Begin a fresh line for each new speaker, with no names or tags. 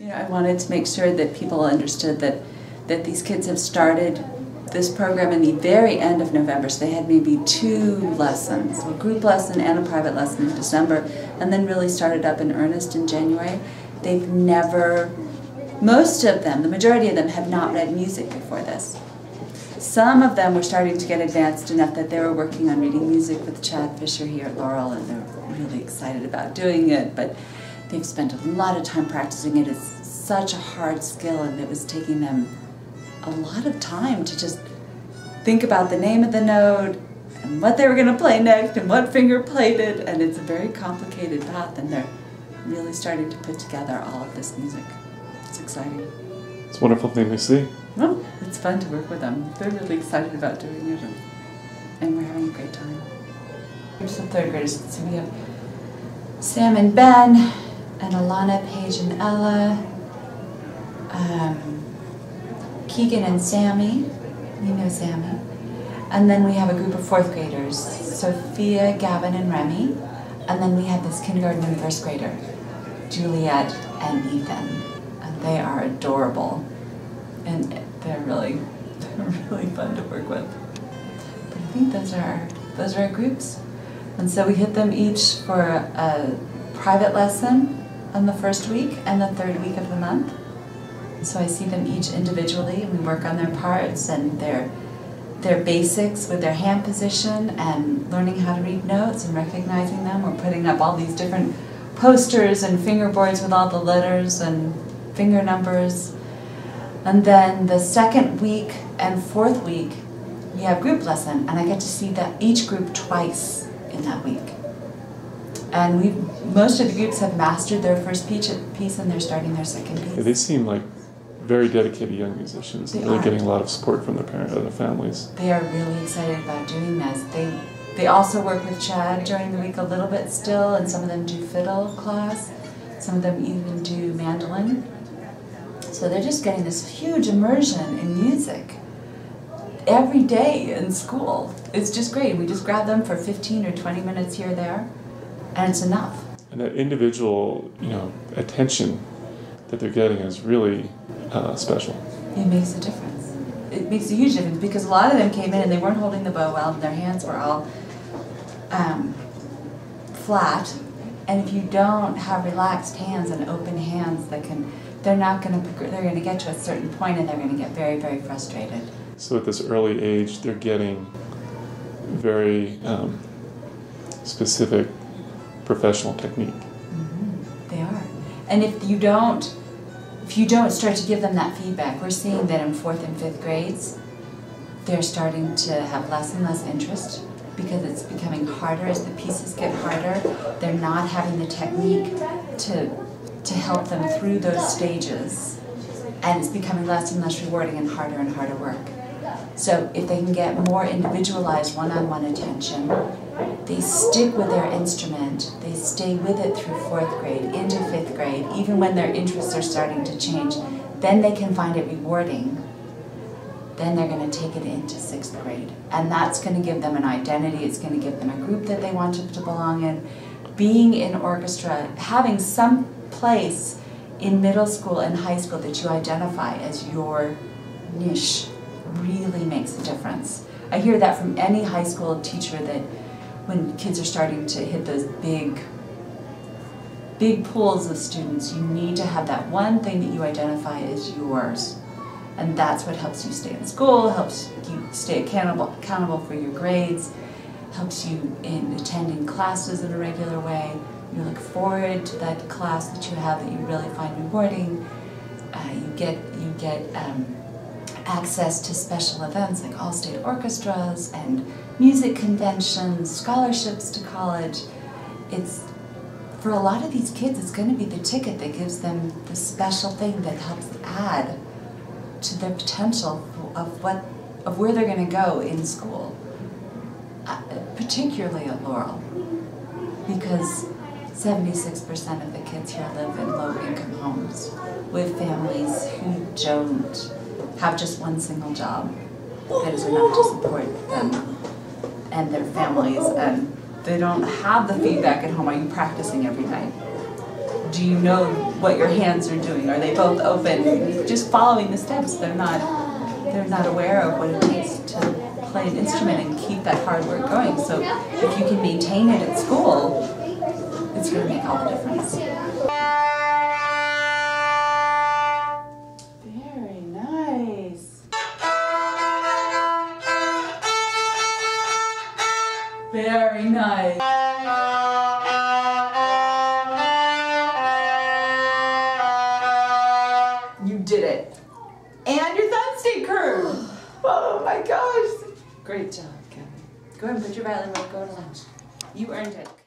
You know, I wanted to make sure that people understood that these kids have started this program in the very end of November, so they had maybe 2 lessons, a group lesson and a private lesson in December, and then really started up in earnest in January. They've never, most of them, the majority of them, have not read music before this. Some of them were starting to get advanced enough that they were working on reading music with Chad Fisher here at Laurel, and they're really excited about doing it, but they've spent a lot of time practicing it. It's such a hard skill, and it was taking them a lot of time to just think about the name of the note and what they were going to play next and what finger played it, and it's a very complicated path, and they're really starting to put together all of this music. It's exciting.
It's a wonderful thing to see.
Well, it's fun to work with them. They're really excited about doing it, and we're having a great time. Here's the 3rd graders. So we have Sam and Ben, and Alana, Paige, and Ella, Keegan and Sammy. You know Sammy. And then we have a group of 4th graders, Sophia, Gavin, and Remy. And then we have this kindergarten and 1st grader, Juliet and Ethan. And they are adorable. And they're really fun to work with. But I think those are our groups. And so we hit them each for a private lesson on the 1st week and the 3rd week of the month. So I see them each individually, and we work on their parts and their basics with their hand position and learning how to read notes and recognizing them. We're putting up all these different posters and fingerboards with all the letters and finger numbers. And then the 2nd week and 4th week, we have group lesson, and I get to see each group twice in that week. And most of the groups have mastered their first piece, and they're starting their 2nd piece.
Yeah, they seem like very dedicated young musicians, and they're getting a lot of support from their parents and their families.
They are really excited about doing this. They also work with Chad during the week a little bit still, and some of them do fiddle class. Some of them even do mandolin. So they're just getting this huge immersion in music every day in school. It's just great. We just grab them for 15 or 20 minutes here or there, and it's enough.
And that individual, attention that they're getting is really special.
It makes a difference. It makes a huge difference, because a lot of them came in and they weren't holding the bow well, and their hands were all flat. And if you don't have relaxed hands and open hands, they're going to get to a certain point, and they're going to get very, very frustrated.
So at this early age, they're getting very specific professional technique.
Mm-hmm. They are. And if you don't start to give them that feedback, we're seeing that in 4th and 5th grades, they're starting to have less and less interest, because it's becoming harder as the pieces get harder. They're not having the technique to help them through those stages, and it's becoming less and less rewarding and harder work. So if they can get more individualized one-on-one attention, they stick with their instrument, they stay with it through 4th grade, into 5th grade, even when their interests are starting to change, then they can find it rewarding. Then they're going to take it into 6th grade. And that's going to give them an identity, it's going to give them a group that they want to belong in. Being in orchestra, having some place in middle school and high school that you identify as your niche really makes a difference. I hear that from any high school teacher, that when kids are starting to hit those big pools of students, you need to have that one thing that you identify as yours. And that's what helps you stay in school, helps you stay accountable for your grades, helps you in attending classes in a regular way. You look forward to that class that you have that you really find rewarding. You get access to special events like all-state orchestras and music conventions, scholarships to college. It's, for a lot of these kids, it's going to be the ticket that gives them the special thing that helps add to their potential of where they're going to go in school, particularly at Laurel, because 76% of the kids here live in low-income homes with families who don't have just one single job that is enough to support them and their families, and they don't have the feedback at home. Are you practicing every night? Do you know what your hands are doing? Are they both open? Just following the steps. They're not aware of what it takes to play an instrument and keep that hard work going. So if you can maintain it at school, it's going to make all the difference. Very nice. Very nice. You did it. And your thumb stayed curved. Oh my gosh. Great job, Kevin. Go ahead and put your violin away. Go to lunch. You earned it.